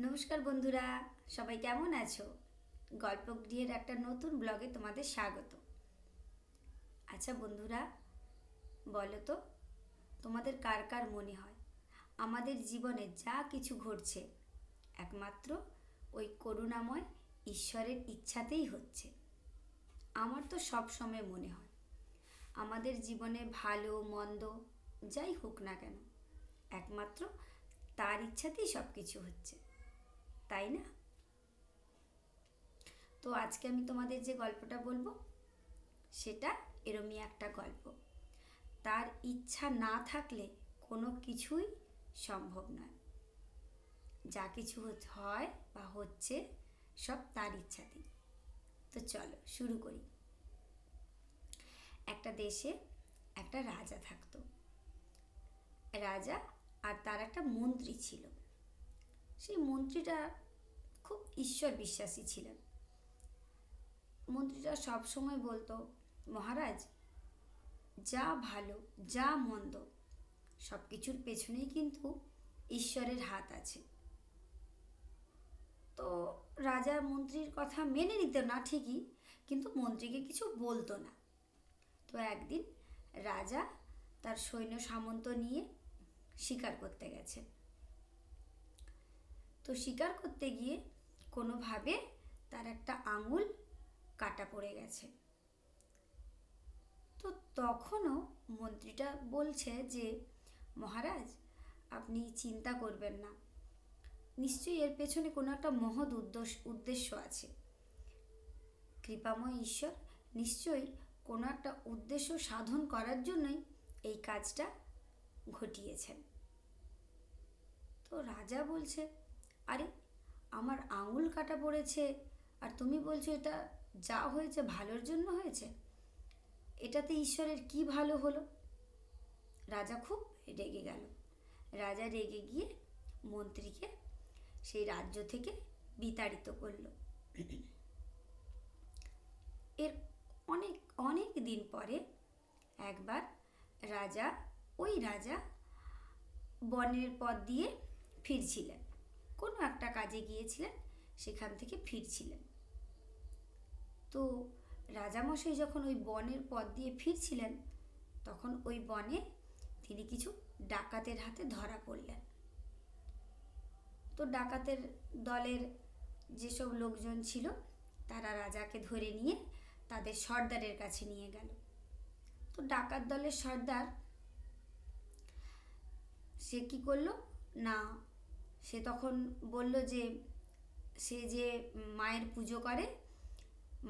নমস্কার বন্ধুরা, সবাই কেমন আছো? গল্পগৃহের একটা নতুন ব্লগে তোমাদের স্বাগত। আচ্ছা বন্ধুরা, বলো তো, তোমাদের কার কার মনে হয় আমাদের জীবনে যা কিছু ঘটছে একমাত্র ওই করুণাময় ঈশ্বরের ইচ্ছাতেই হচ্ছে? আমার তো সব সময় মনে হয় আমাদের জীবনে ভালো মন্দ যাই হোক না কেন, একমাত্র তার ইচ্ছাতেই সব কিছু হচ্ছে, তাই না? তো আজকে আমি তোমাদের যে গল্পটা বলবো সেটা এরমই একটা গল্প। তার ইচ্ছা না থাকলে কোনো কিছুই সম্ভব নয়। যা কিছু হয় বা হচ্ছে সব তার ইচ্ছাতেই। তো চলো শুরু করি। একটা দেশে একটা রাজা থাকতো। রাজা আর তার একটা মন্ত্রী ছিল। সেই মন্ত্রীটা খুব ঈশ্বর বিশ্বাসী ছিলেন। মন্ত্রীটা সব সময় বলতো, মহারাজ, যা ভালো যা মন্দ সব কিছুর পেছনেই কিন্তু ঈশ্বরের হাত আছে। তো রাজা মন্ত্রীর কথা মেনে নিত না ঠিকই, কিন্তু মন্ত্রীকে কিছু বলতো না। তো একদিন রাজা তার সৈন্য সামন্ত নিয়ে শিকার করতে গেছে। তো শিকার করতে গিয়ে কোনোভাবে তার একটা আঙুল কাটা পড়ে গেছে। তো তখনও মন্ত্রীটা বলছে যে, মহারাজ, আপনি চিন্তা করবেন না, নিশ্চয়ই এর পেছনে কোনো একটা মহৎ উদ্দেশ্য আছে। কৃপাময় ঈশ্বর নিশ্চয়ই কোনো একটা উদ্দেশ্য সাধন করার জন্যই এই কাজটা ঘটিয়েছেন। তো রাজা বলছে, আরে, আমার আঙুল কাটা পড়েছে আর তুমি বলছো এটা যা হয়েছে ভালোর জন্য হয়েছে? এটাতে ঈশ্বরের কি ভালো হলো? রাজা খুব রেগে গেল। রাজা রেগে গিয়ে মন্ত্রীকে সেই রাজ্য থেকে বিতাড়িত করল। এর অনেক অনেক দিন পরে একবার ওই রাজা বনের পথ দিয়ে ফিরছিলেন। কোনো একটা কাজে গিয়েছিলেন, সেখান থেকে ফিরছিলেন। তো রাজামশাই যখন ওই বনের পথ দিয়ে ফিরছিলেন, তখন ওই বনে তিনি কিছু ডাকাতের হাতে ধরা পড়লেন। তো ডাকাতের দলের যেসব লোকজন ছিল তারা রাজাকে ধরে নিয়ে তাদের সর্দারের কাছে নিয়ে গেল। তো ডাকাত দলের সর্দার সে কি করলো না, সে তখন বলল যে সে যে মায়ের পুজো করে,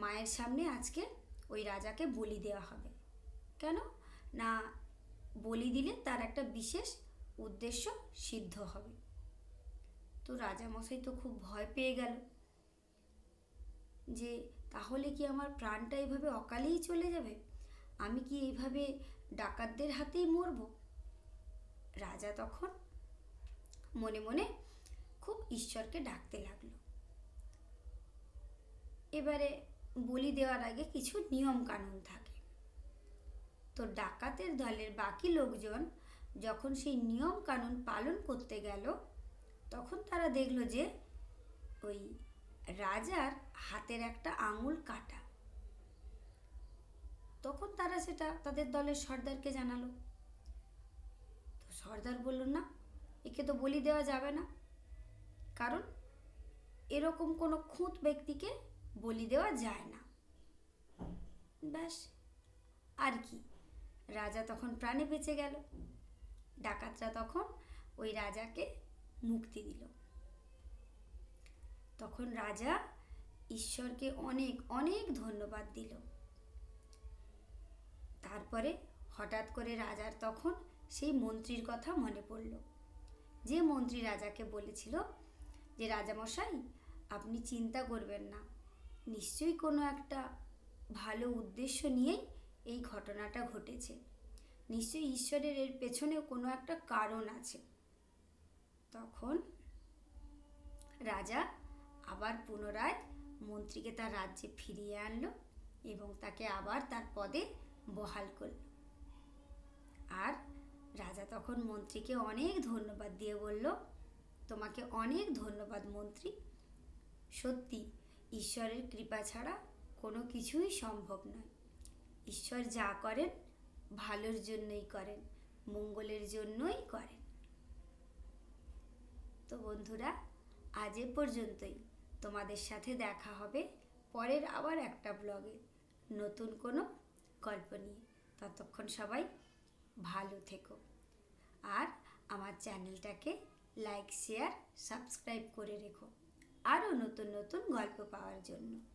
মায়ের সামনে আজকে ওই রাজাকে বলি দেওয়া হবে। কেন না, বলি দিলে তার একটা বিশেষ উদ্দেশ্য সিদ্ধ হবে। তো রাজামশাই তো খুব ভয় পেয়ে গেল যে তাহলে কি আমার প্রাণটা এইভাবে অকালেই চলে যাবে? আমি কি এইভাবে ডাকাতদের হাতেই মরব? রাজা তখন মনে মনে খুব ঈশ্বরকে ডাকতে লাগলো। এবারে বলি দেওয়ার আগে কিছু নিয়ম কানুন থাকে। তো ডাকাতের দলের বাকি লোকজন যখন সেই নিয়ম কানুন পালন করতে গেল, তখন তারা দেখলো যে ওই রাজার হাতের একটা আঙুল কাটা। তখন তারা সেটা তাদের দলের সর্দারকে জানালো। তো সর্দার বলল, না, একে তো বলি দেওয়া যাবে না, কারণ এরকম কোনো খুঁত ব্যক্তিকে বলি দেওয়া যায় না। ব্যাস, আর কি, রাজা তখন প্রাণে বেঁচে গেল। ডাকাতরা তখন ওই রাজাকে মুক্তি দিল। তখন রাজা ঈশ্বরকে অনেক অনেক ধন্যবাদ দিল। তারপরে হঠাৎ করে রাজার তখন সেই মন্ত্রীর কথা মনে পড়ল, যে মন্ত্রী রাজাকে বলেছিল যে, রাজামশাই, আপনি চিন্তা করবেন না, নিশ্চয়ই কোনো একটা ভালো উদ্দেশ্য নিয়েই এই ঘটনাটা ঘটেছে, নিশ্চয়ই ঈশ্বরের এর পেছনেও কোনো একটা কারণ আছে। তখন রাজা আবার পুনরায় মন্ত্রীকে তার রাজ্যে ফিরিয়ে আনলো এবং তাকে আবার তার পদে বহাল করল। আর রাজা তখন মন্ত্রীকে অনেক ধন্যবাদ দিয়ে বলল, তোমাকে অনেক ধন্যবাদ মন্ত্রী। সত্যি ঈশ্বরের কৃপা ছাড়া কোনো কিছুই সম্ভব নয়। ঈশ্বর যা করেন ভালোর জন্যই করেন, মঙ্গলের জন্যই করেন। তো বন্ধুরা, আজ এ পর্যন্তই। তোমাদের সাথে দেখা হবে পরের আবার একটা ব্লগে নতুন কোনো গল্প নিয়ে। ততক্ষণ সবাই ভালো থেকো, আর আমার চ্যানেলটাকে লাইক, শেয়ার, সাবস্ক্রাইব করে রেখো আরও নতুন নতুন গল্প পাওয়ার জন্য।